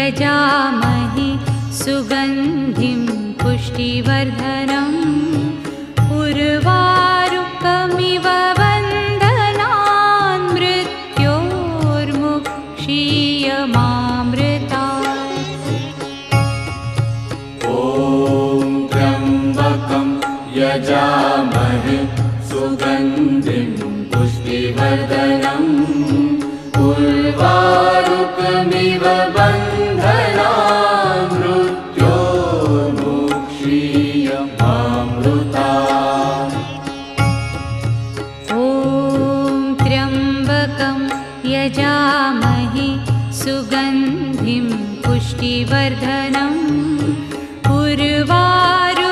यजामहे सुगन्धिं पुष्टिवर्धनम् उर्वारुकमिव बन्धनान् मृत्योर्मुक्षीयमामृतात्। ॐ त्र्यम्बकं यजामहे सुगन्धिं पुष्टिवर्धनम् उर्वारुकमिव बन्धनान् मृत्योर्मुक्षीयमामृतात्। ॐ त्र्यम्बकं यजामहे सुगन्धिं पुष्टिवर्धनम् उर्वारुकमिव